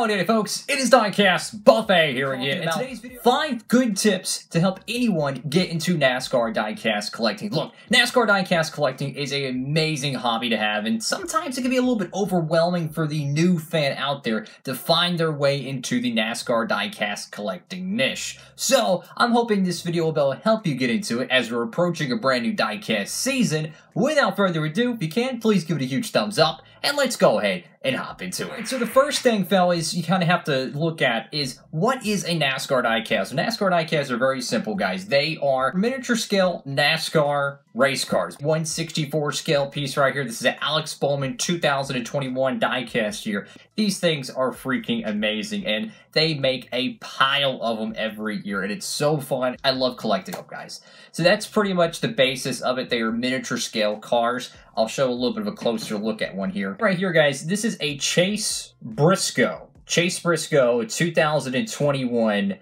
Howdy folks, it is Diecastbuffet here again, and today's video, 5 good tips to help anyone get into NASCAR diecast collecting. Look, NASCAR diecast collecting is an amazing hobby to have, and sometimes it can be a little bit overwhelming for the new fan out there to find their way into the NASCAR diecast collecting niche. So, I'm hoping this video will be able to help you get into it as we're approaching a brand new diecast season. Without further ado, if you can, please give it a huge thumbs up, and let's go ahead and hop into it. So the first thing, fellas, you kind of have to look at is, what is a NASCAR diecast? So NASCAR diecasts are very simple, guys. They are miniature scale NASCAR race cars. 1/64 scale piece right here. This is an Alex Bowman 2021 diecast here. These things are freaking amazing, and they make a pile of them every year, and it's so fun. I love collecting them, guys. So that's pretty much the basis of it. They are miniature scale cars. I'll show a little bit of a closer look at one here. Right here, guys, this is a Chase Briscoe 2021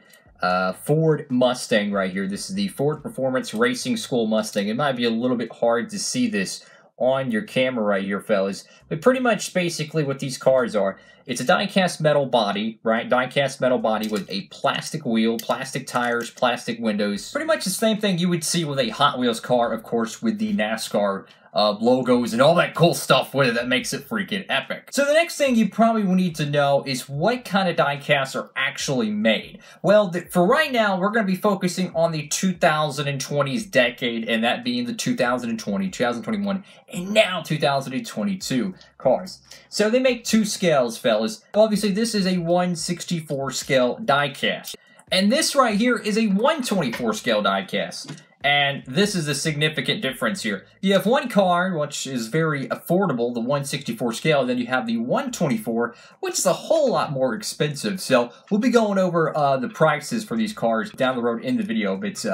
Ford Mustang right here. This is the Ford Performance Racing School Mustang. It might be a little bit hard to see this on your camera right here, fellas, but pretty much basically what these cars are, it's a die-cast metal body, right? Die-cast metal body with a plastic wheel, plastic tires, plastic windows. Pretty much the same thing you would see with a Hot Wheels car, of course, with the NASCAR logos and all that cool stuff with it that makes it freaking epic. So the next thing you probably will need to know is what kind of die-casts are actually made. Well, for right now, we're going to be focusing on the 2020s decade, and that being the 2020, 2021, and now 2022 cars. So they make 2 scales, fellas. Obviously, this is a 1/64 scale die-cast, and this right here is a 1/24 scale die-cast. And this is a significant difference here. You have one car, which is very affordable, the 1/64 scale, and then you have the 1/24, which is a whole lot more expensive. So we'll be going over the prices for these cars down the road in the video, but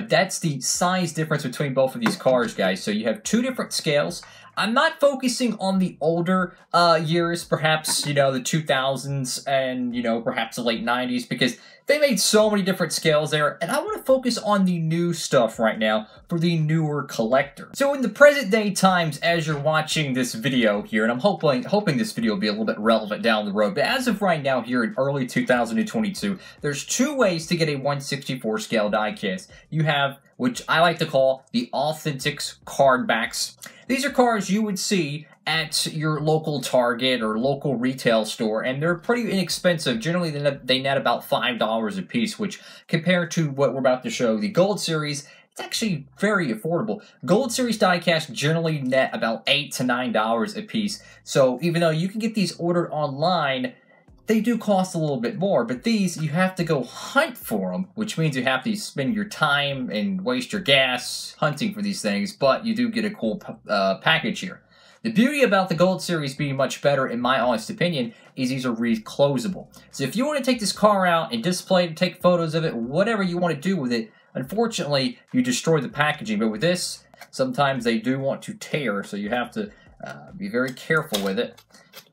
that's the size difference between both of these cars, guys. So you have 2 different scales. I'm not focusing on the older years, perhaps, you know, the 2000s and, you know, perhaps the late 90s, because they made so many different scales there, and I want to focus on the new stuff right now for the newer collector. So in the present day times, as you're watching this video here, and I'm hoping this video will be a little bit relevant down the road, but as of right now here in early 2022, there's 2 ways to get a 1/64 scale diecast. You have, which I like to call the Authentics card backs. These are cars you would see at your local Target or local retail store, and they're pretty inexpensive. Generally, they net about $5 a piece, which compared to what we're about to show, the Gold Series, it's actually very affordable. Gold Series diecast generally net about $8 to $9 a piece. So even though you can get these ordered online, they do cost a little bit more, but these, you have to go hunt for them, which means you have to spend your time and waste your gas hunting for these things, but you do get a cool package here. The beauty about the Gold Series being much better, in my honest opinion, is these are reclosable. So if you want to take this car out and display it, take photos of it, whatever you want to do with it, unfortunately, you destroy the packaging. But with this, sometimes they do want to tear, so you have to be very careful with it.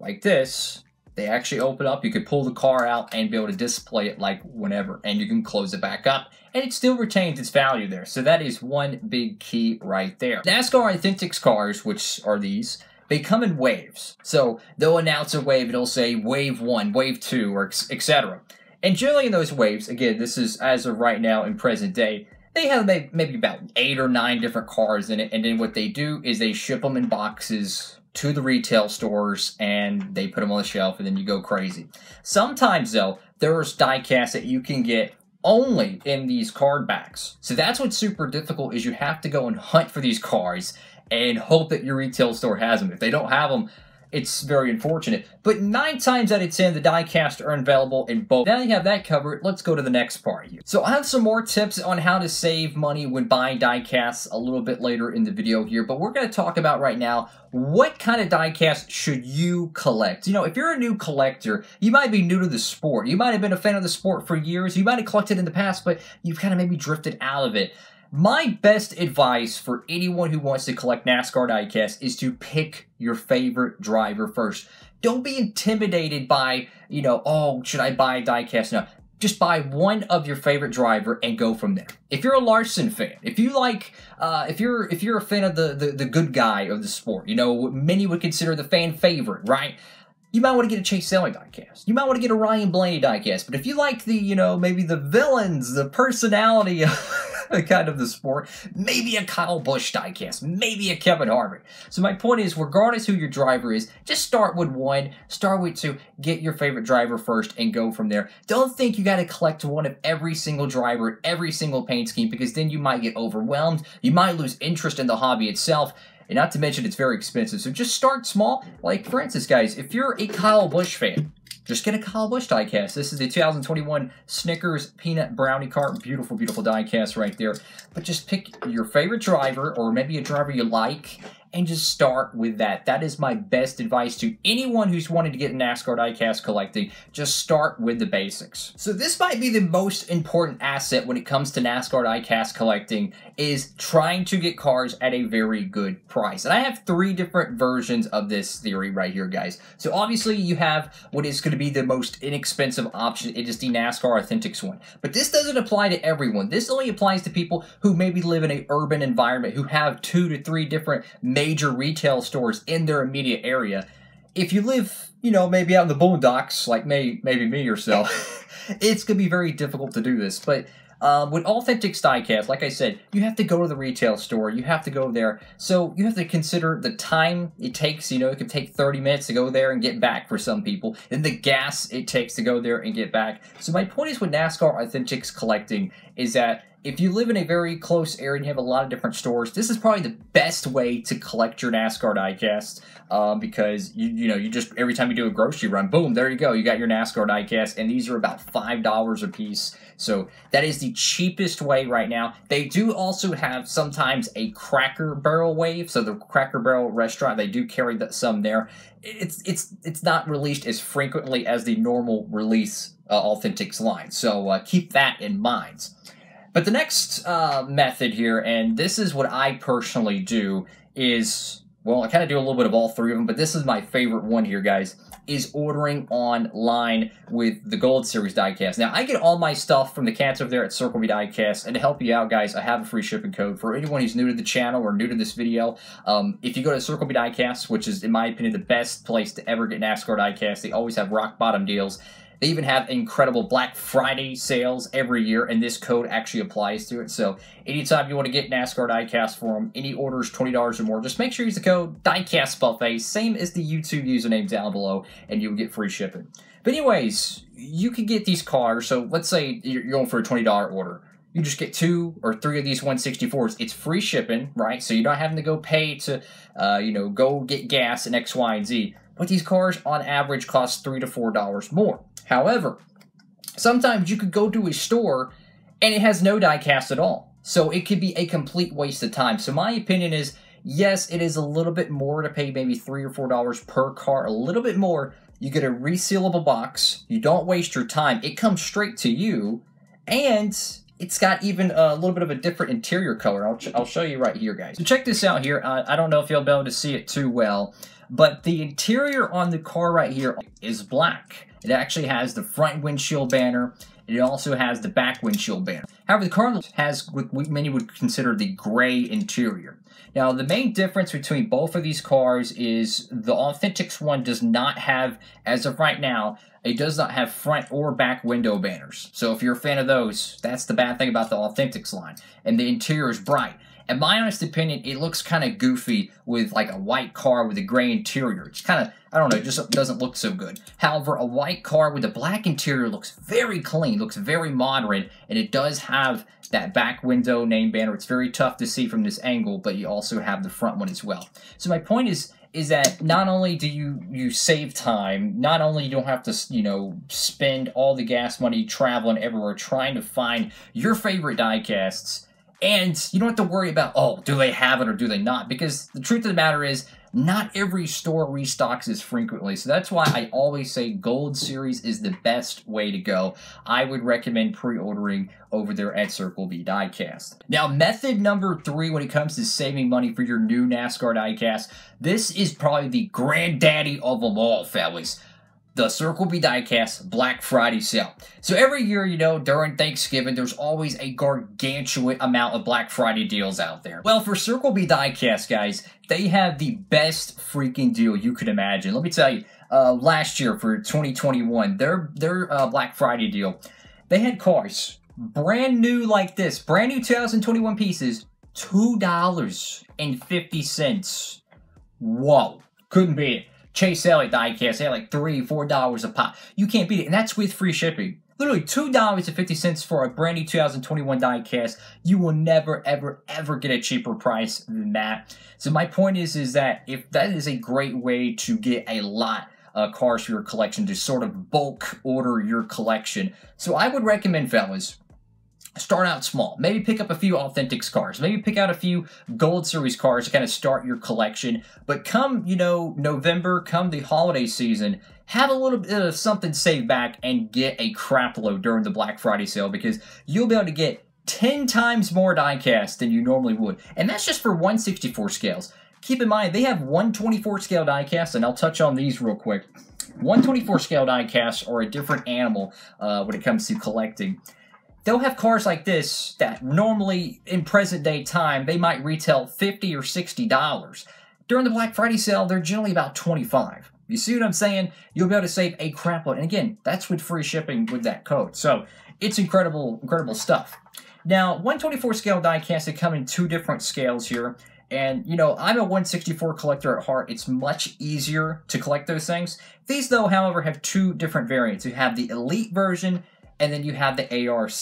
Like this, they actually open up. You could pull the car out and be able to display it like whenever, and you can close it back up, and it still retains its value there. So that is one big key right there. NASCAR Authentics cars, which are these, they come in waves. So they'll announce a wave, it'll say wave 1, wave 2, or etc. And generally in those waves, again, this is as of right now in present day, they have maybe about 8 or 9 different cars in it, and then what they do is they ship them in boxes to the retail stores, and they put them on the shelf, and then you go crazy. Sometimes, though, there's diecasts that you can get only in these card backs. So that's what's super difficult, is you have to go and hunt for these cars and hope that your retail store has them. If they don't have them, it's very unfortunate. But 9 times out of 10, the diecasts are available in both. Now you have that covered, let's go to the next part here. So I have some more tips on how to save money when buying diecasts a little bit later in the video here, but we're going to talk about right now, what kind of diecast should you collect? You know, if you're a new collector, you might be new to the sport. You might have been a fan of the sport for years. You might have collected in the past, but you've kind of maybe drifted out of it. My best advice for anyone who wants to collect NASCAR diecast is to pick your favorite driver first. Don't be intimidated by, you know, oh, should I buy a diecast? No, just buy one of your favorite driver and go from there. If you're a Larson fan, if you like, if you're a fan of the good guy of the sport, you know, many would consider the fan favorite, right? you might want to get a Chase Sailing diecast. You might want to get a Ryan Blaney diecast. But if you like the, you know, maybe the villains, the personality kind of the sport, maybe a Kyle Busch diecast, maybe a Kevin Harvick. So my point is, regardless who your driver is, just start with one, start with two, get your favorite driver first, and go from there. Don't think you got to collect one of every single driver, every single paint scheme, because then you might get overwhelmed. You might lose interest in the hobby itself. And not to mention, it's very expensive. So just start small. Like, for instance, guys, if you're a Kyle Busch fan, just get a Kyle Busch diecast. This is the 2021 Snickers Peanut Brownie Cart. Beautiful, beautiful diecast right there. But just pick your favorite driver, or maybe a driver you like, and just start with that. That is my best advice to anyone who's wanting to get NASCAR diecast collecting. Just start with the basics. So this might be the most important asset when it comes to NASCAR diecast collecting, is trying to get cars at a very good price. And I have 3 different versions of this theory right here, guys. So obviously you have what is going to be the most inexpensive option. It is the NASCAR Authentics one. But this doesn't apply to everyone. This only applies to people who maybe live in an urban environment, who have 2 to 3 different major retail stores in their immediate area. If you live, you know, maybe out in the boondocks, like maybe me or so, it's going to be very difficult to do this. But with Authentics diecast, like I said, you have to go to the retail store. You have to go there. So you have to consider the time it takes. You know, it can take 30 minutes to go there and get back for some people. And the gas it takes to go there and get back. So my point is with NASCAR Authentics collecting is that if you live in a very close area and you have a lot of different stores, this is probably the best way to collect your NASCAR diecast, because you just, every time you do a grocery run, boom, there you go, you got your NASCAR diecast, and these are about $5 a piece. So that is the cheapest way right now. They do also have sometimes a Cracker Barrel wave, so the Cracker Barrel restaurant, they do carry some there. It's not released as frequently as the normal release Authentics line, so keep that in mind. But the next method here, and this is what I personally do, is, well, I kind of do a little bit of all 3 of them, but this is my favorite one here, guys, is ordering online with the Gold Series diecast. Now, I get all my stuff from the cats over there at Circle B Diecast, and to help you out, guys, I have a free shipping code for anyone who's new to the channel or new to this video. If you go to Circle B Diecast, which is, in my opinion, the best place to ever get NASCAR diecast, they always have rock bottom deals. They even have incredible Black Friday sales every year, and this code actually applies to it. So anytime you want to get NASCAR diecast for them, any orders $20 or more, just make sure you use the code DIECASTbuffet, same as the YouTube username down below, and you'll get free shipping. But anyways, you can get these cars. So let's say you're going for a $20 order. You just get 2 or 3 of these 164s. It's free shipping, right? So you're not having to go pay to, go get gas and X, Y, and Z. But these cars, on average, cost $3 to $4 more. However, sometimes you could go to a store and it has no diecast at all. So it could be a complete waste of time. So my opinion is, yes, it is a little bit more to pay maybe $3 or $4 per car, a little bit more. You get a resealable box. You don't waste your time. It comes straight to you. And it's got even a little bit of a different interior color. I'll show you right here, guys. So check this out here. I don't know if you'll be able to see it too well, but the interior on the car right here is black. It actually has the front windshield banner. It also has the back windshield banner. However, the car has what many would consider the gray interior. Now, the main difference between both of these cars is the Authentics one does not have, as of right now, it does not have front or back window banners. So if you're a fan of those, that's the bad thing about the Authentics line. And the interior is bright. In my honest opinion, it looks kind of goofy with like a white car with a gray interior. It's kind of, I don't know, it just doesn't look so good. However, a white car with a black interior looks very clean, looks very modern, and it does have that back window name banner. It's very tough to see from this angle, but you also have the front one as well. So my point is that not only do you save time, not only you don't have to, spend all the gas money traveling everywhere trying to find your favorite diecasts, and you don't have to worry about, oh, do they have it or do they not? Because the truth of the matter is, not every store restocks as frequently. So that's why I always say Gold Series is the best way to go. I would recommend pre-ordering over there at Circle B Diecast. Now, method number 3 when it comes to saving money for your new NASCAR diecast, this is probably the granddaddy of them all, fellas. The Circle B Diecast Black Friday sale. So every year, during Thanksgiving, there's always a gargantuan amount of Black Friday deals out there. Well, for Circle B Diecast, guys, they have the best freaking deal you could imagine. Let me tell you, last year for 2021, their Black Friday deal, they had cars brand new like this, brand new 2021 pieces, $2.50. Whoa, couldn't beat it. Chase Elliott Diecast, they had like $3, $4 a pop. You can't beat it, and that's with free shipping. Literally $2.50 for a brand new 2021 diecast. You will never, ever, ever get a cheaper price than that. So my point is that if that is a great way to get a lot of cars for your collection, to sort of bulk order your collection. So I would recommend, fellas, start out small. Maybe pick up a few Authentics cars. Maybe pick out a few Gold Series cars to kind of start your collection. But come, November, come the holiday season, have a little bit of something saved back and get a crap load during the Black Friday sale, because you'll be able to get 10 times more diecast than you normally would. And that's just for 1/64 scales. Keep in mind, they have 1/24 scale diecast, and I'll touch on these real quick. 1/24 scale diecasts are a different animal when it comes to collecting. They'll have cars like this that normally, in present day time, they might retail $50 or $60. During the Black Friday sale, they're generally about $25. You see what I'm saying? You'll be able to save a crap load. And again, that's with free shipping with that code. So it's incredible, incredible stuff. Now, 1/24 scale diecasts, they come in two different scales here. And, I'm a 1/64 collector at heart. It's much easier to collect those things. These, though, however, have two different variants. You have the Elite version, and then you have the ARC.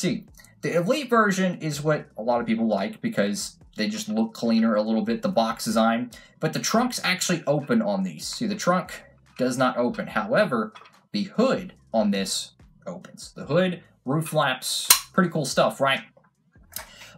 The Elite version is what a lot of people like because they just look cleaner a little bit, the box design. But the trunks actually open on these. See, the trunk does not open. However, the hood on this opens. The hood, roof flaps, pretty cool stuff, right?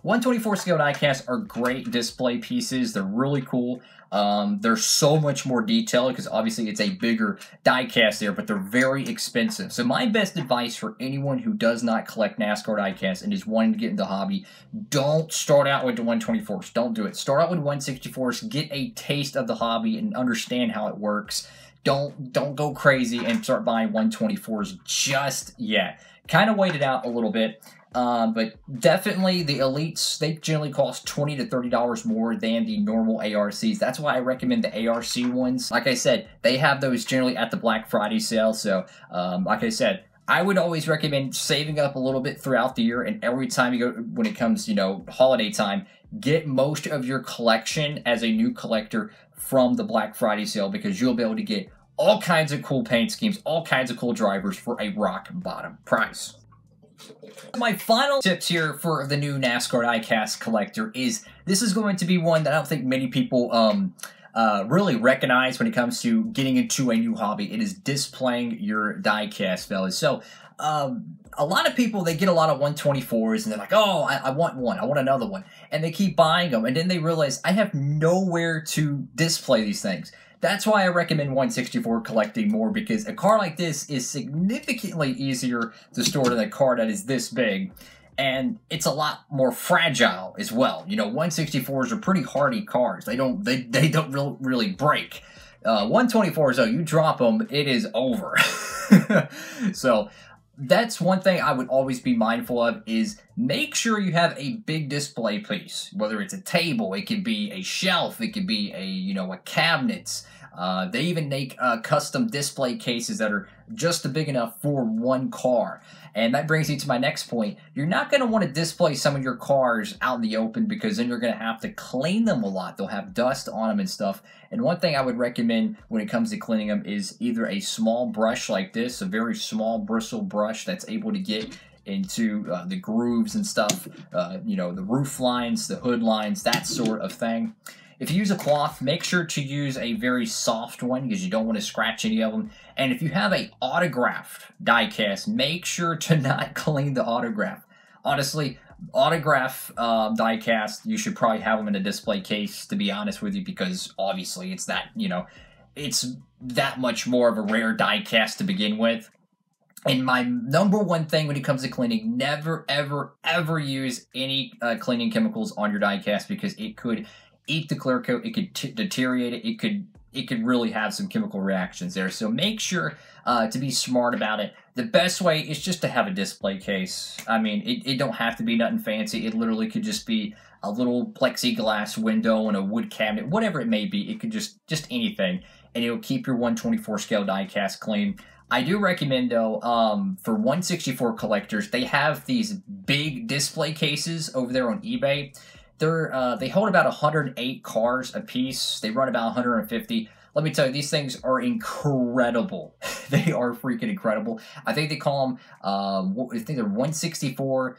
1/24 scale diecasts are great display pieces. They're really cool. They're so much more detailed because obviously it's a bigger diecast there, but they're very expensive. So my best advice for anyone who does not collect NASCAR diecasts and is wanting to get into the hobby, don't start out with the 1/24s. Don't do it. Start out with 1/64s. Get a taste of the hobby and understand how it works. Don't go crazy and start buying 1/24s just yet. Kind of wait it out a little bit. But definitely the Elites, they generally cost $20 to $30 more than the normal ARCs. That's why I recommend the ARC ones. Like I said, they have those generally at the Black Friday sale. So, like I said, I would always recommend saving up a little bit throughout the year. And every time you go, when it comes, holiday time, get most of your collection as a new collector from the Black Friday sale, because you'll be able to get all kinds of cool paint schemes, all kinds of cool drivers for a rock bottom price. My final tips here for the new NASCAR Diecast collector is, this is going to be one that I don't think many people really recognize when it comes to getting into a new hobby. It is displaying your diecast, fellas. So a lot of people, they get a lot of 1/24s and they're like, oh, I want one, I want another one. And they keep buying them, and then they realize, I have nowhere to display these things. That's why I recommend 1/64 collecting more, because a car like this is significantly easier to store than a car that is this big. And it's a lot more fragile as well. 1/64s are pretty hardy cars. They don't really break. 1/24s, though, you drop them, it is over. So that's one thing I would always be mindful of, is make sure you have a big display piece, whether it's a table, it could be a shelf, it could be a cabinet. They even make custom display cases that are just big enough for one car. And that brings me to my next point. You're not going to want to display some of your cars out in the open, because then you're going to have to clean them a lot. They'll have dust on them and stuff. And one thing I would recommend when it comes to cleaning them is either a small brush like this, a very small bristle brush that's able to get into the grooves and stuff, the roof lines, the hood lines, that sort of thing. If you use a cloth, make sure to use a very soft one, because you don't want to scratch any of them. And if you have a autographed diecast, make sure to not clean the autograph. Honestly, autograph diecast, you should probably have them in a display case, to be honest with you, because obviously it's that, it's that much more of a rare diecast to begin with. And my number one thing when it comes to cleaning, never, ever, ever use any cleaning chemicals on your diecast, because it could eat the clear coat, it could deteriorate it, it could really have some chemical reactions there. So make sure to be smart about it. The best way is just to have a display case. I mean, it don't have to be nothing fancy. It literally could just be a little plexiglass window and a wood cabinet, whatever it may be. It could just anything. and it'll keep your 124 scale diecast clean. I do recommend, though, for 164 collectors, they have these big display cases over there on eBay. They hold about 108 cars a piece. They run about 150. Let me tell you, these things are incredible. They are freaking incredible. I think they call them, I think they're 164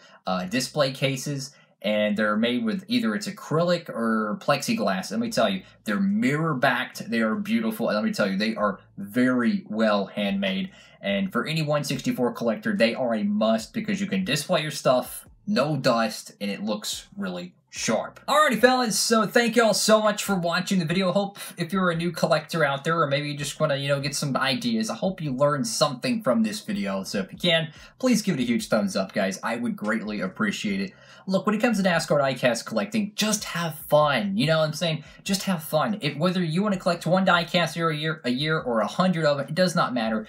display cases, and they're made with either it's acrylic or plexiglass. Let me tell you, they're mirror-backed. They are beautiful. And let me tell you, they are very well handmade. And for any 164 collector, they are a must because you can display your stuff, no dust, and it looks really sharp. Alrighty, fellas, so thank y'all so much for watching the video. Hope if you're a new collector out there, or maybe you just want to, get some ideas, I hope you learned something from this video. So if you can, please give it a huge thumbs up, guys. I would greatly appreciate it. Look, when it comes to NASCAR diecast collecting, just have fun. You know what I'm saying? Just have fun. Whether you want to collect one diecast a year or 100 of it does not matter.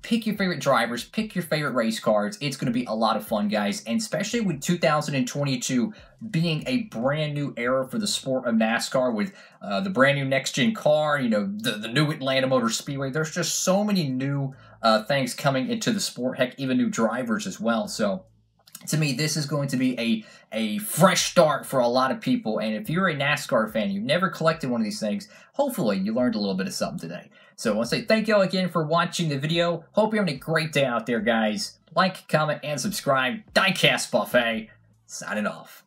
Pick your favorite drivers, pick your favorite race cars. It's going to be a lot of fun, guys, and especially with 2022 being a brand new era for the sport of NASCAR with the brand new next-gen car, the new Atlanta Motor Speedway. There's just so many new things coming into the sport, heck, even new drivers as well. So to me, this is going to be a fresh start for a lot of people. And if you're a NASCAR fan, you've never collected one of these things, hopefully you learned a little bit of something today. So I want to say thank y'all again for watching the video. Hope you're having a great day out there, guys. Like, comment, and subscribe. Diecastbuffet, signing off.